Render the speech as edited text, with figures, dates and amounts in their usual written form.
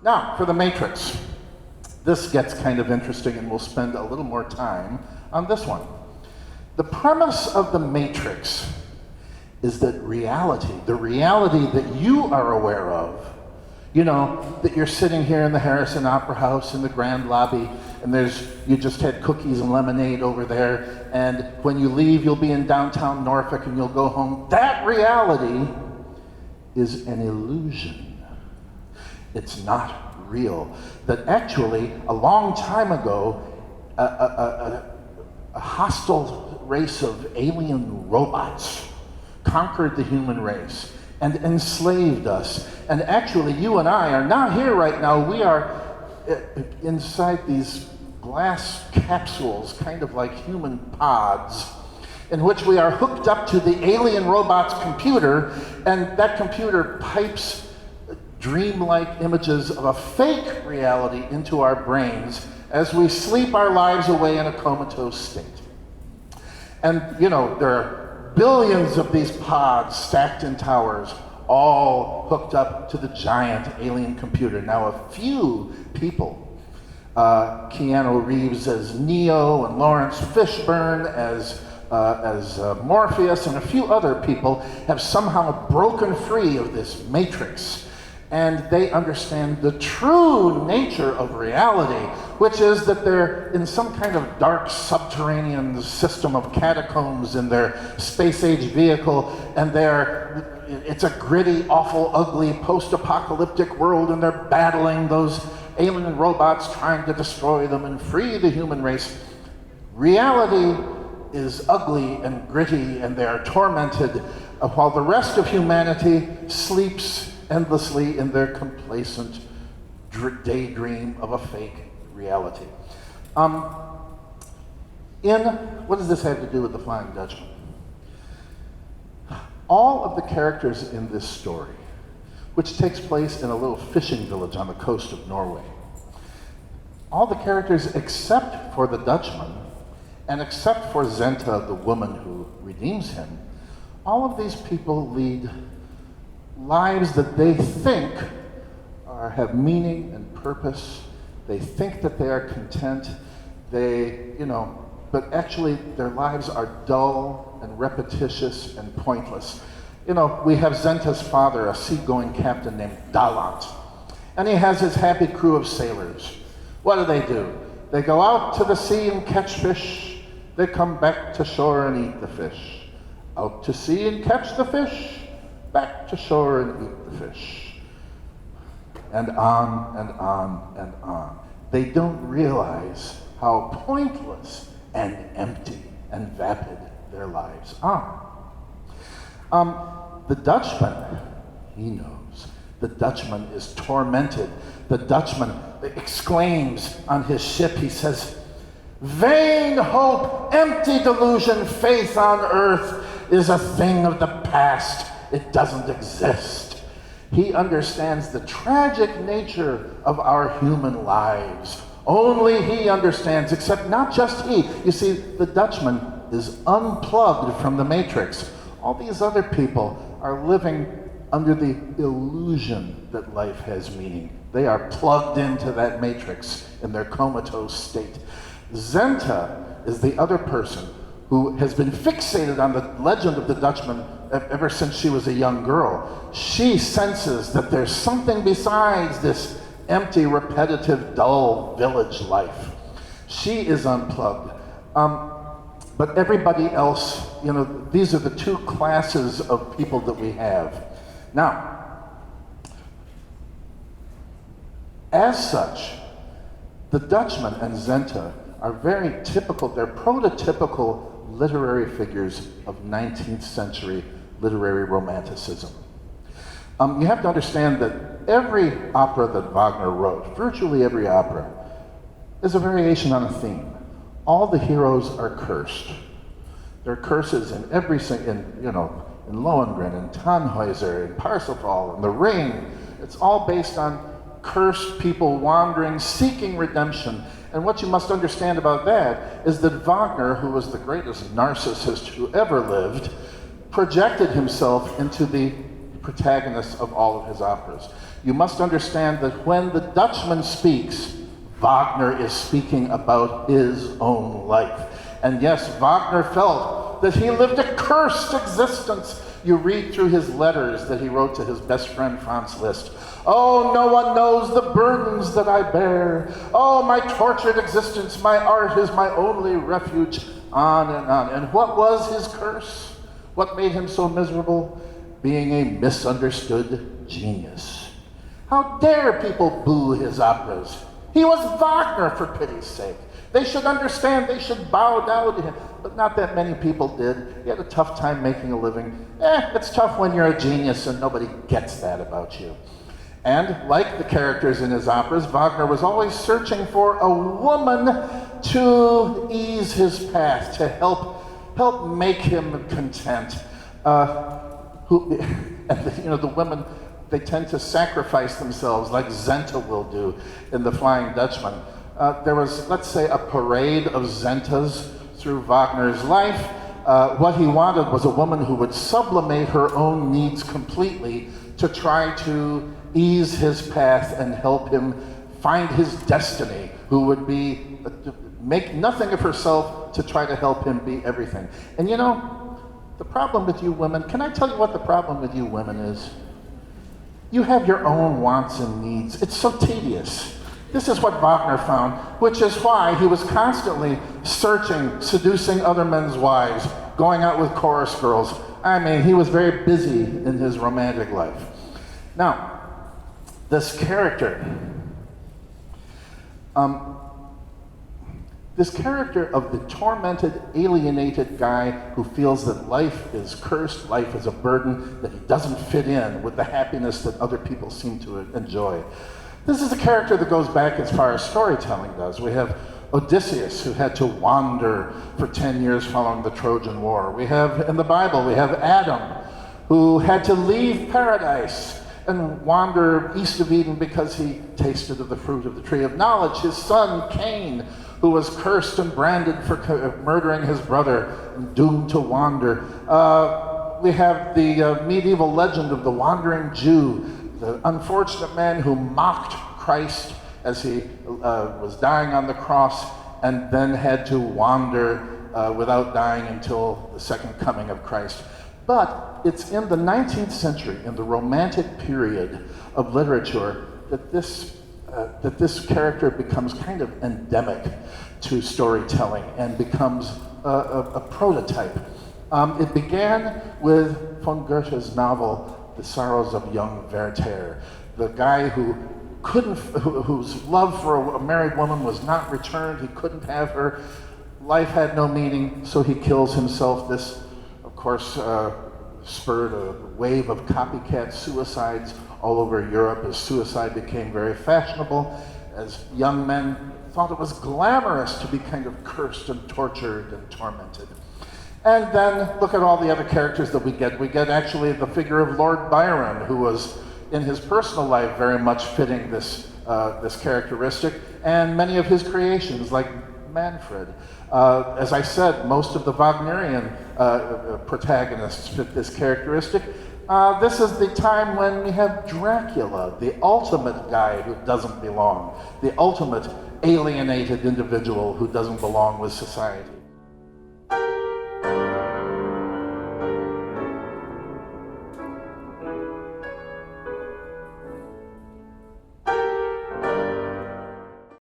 Now, for the Matrix. This gets kind of interesting, and we'll spend a little more time on this one. The premise of the Matrix is that reality, the reality that you are aware of, you know, that you're sitting here in the Harrison Opera House in the Grand Lobby, and you just had cookies and lemonade over there, and when you leave, you'll be in downtown Norfolk and you'll go home. That reality is an illusion. It's not real. That actually, a long time ago, a hostile race of alien robots conquered the human race and enslaved us. And actually, you and I are not here right now. We are inside these glass capsules, kind of like human pods, in which we are hooked up to the alien robot's computer, and that computer pipes dreamlike images of a fake reality into our brains as we sleep our lives away in a comatose state. And, you know, there are billions of these pods stacked in towers, all hooked up to the giant alien computer. Now, a few people, Keanu Reeves as Neo and Lawrence Fishburne as Morpheus, and a few other people have somehow broken free of this matrix. And they understand the true nature of reality, which is that they're in some kind of dark subterranean system of catacombs in their space-age vehicle, and it's a gritty, awful, ugly, post-apocalyptic world, and they're battling those alien robots trying to destroy them and free the human race. Reality is ugly and gritty, and they are tormented, while the rest of humanity sleeps endlessly in their complacent daydream of a fake reality. What does this have to do with the Flying Dutchman? All of the characters in this story, which takes place in a little fishing village on the coast of Norway, all the characters except for the Dutchman, and except for Zenta, the woman who redeems him, all of these people lead lives that they think have meaning and purpose. They think that they are content. But actually their lives are dull and repetitious and pointless. You know, we have Zenta's father, a seagoing captain named Dalant, and he has his happy crew of sailors. What do? They go out to the sea and catch fish. They come back to shore and eat the fish. Out to sea and catch the fish. Back to shore and eat the fish. And on and on and on. They don't realize how pointless and empty and vapid their lives are. The Dutchman, he knows. The Dutchman is tormented. The Dutchman exclaims on his ship, he says, "Vain hope, empty delusion, faith on earth is a thing of the past. It doesn't exist." He understands the tragic nature of our human lives. Only he understands, except not just he. You see, the Dutchman is unplugged from the Matrix. All these other people are living under the illusion that life has meaning. They are plugged into that Matrix in their comatose state. Zenta is the other person who has been fixated on the legend of the Dutchman ever since she was a young girl. She senses that there's something besides this empty, repetitive, dull village life. She is unplugged. But everybody else, you know, these are the two classes of people that we have. Now, as such, the Dutchman and Zenta are very typical, they're prototypical literary figures of 19th century literary romanticism. You have to understand that every opera that Wagner wrote, virtually every opera, is a variation on a theme. All the heroes are cursed. There are curses in in Lohengrin, in Tannhäuser, in Parsifal, in The Ring. It's all based on cursed people wandering, seeking redemption. And what you must understand about that is that Wagner, who was the greatest narcissist who ever lived, projected himself into the protagonists of all of his operas. You must understand that when the Dutchman speaks, Wagner is speaking about his own life. And yes, Wagner felt that he lived a cursed existence. You read through his letters that he wrote to his best friend Franz Liszt. Oh, no one knows the burdens that I bear. Oh, my tortured existence, my art is my only refuge, on and on. And what was his curse? What made him so miserable? Being a misunderstood genius. How dare people boo his operas? He was Wagner, for pity's sake. They should understand, they should bow down to him. But not that many people did. He had a tough time making a living. It's tough when you're a genius and nobody gets that about you. And like the characters in his operas, Wagner was always searching for a woman to ease his path, to help make him content. The women, they tend to sacrifice themselves like Zenta will do in The Flying Dutchman. There was, let's say, a parade of Zentas through Wagner's life. What he wanted was a woman who would sublimate her own needs completely to try to ease his path and help him find his destiny, who would make nothing of herself to try to help him be everything. And you know, the problem with you women, can I tell you what the problem with you women is? You have your own wants and needs. It's so tedious. This is what Wagner found, which is why he was constantly searching, seducing other men's wives, going out with chorus girls. I mean, he was very busy in his romantic life. Now, this character of the tormented, alienated guy who feels that life is cursed, life is a burden, that he doesn't fit in with the happiness that other people seem to enjoy. This is a character that goes back as far as storytelling does. We have Odysseus, who had to wander for 10 years following the Trojan War. We have, in the Bible, we have Adam, who had to leave paradise and wander east of Eden because he tasted of the fruit of the tree of knowledge. His son, Cain, who was cursed and branded for murdering his brother and doomed to wander. We have the medieval legend of the wandering Jew, the unfortunate man who mocked Christ as he was dying on the cross and then had to wander without dying until the second coming of Christ. But it's in the 19th century, in the Romantic period of literature, that this character becomes kind of endemic to storytelling and becomes a prototype. It began with von Goethe's novel, The Sorrows of Young Werther, the guy whose love for a married woman was not returned. He couldn't have her. Life had no meaning, so he kills himself. This, of course, spurred a wave of copycat suicides all over Europe as suicide became very fashionable, as young men thought it was glamorous to be kind of cursed and tortured and tormented. And then look at all the other characters that we get. We get actually the figure of Lord Byron, who was in his personal life very much fitting this characteristic, and many of his creations like Manfred. As I said, most of the Wagnerian protagonists fit this characteristic. This is the time when we have Dracula, the ultimate guy who doesn't belong, the ultimate alienated individual who doesn't belong with society.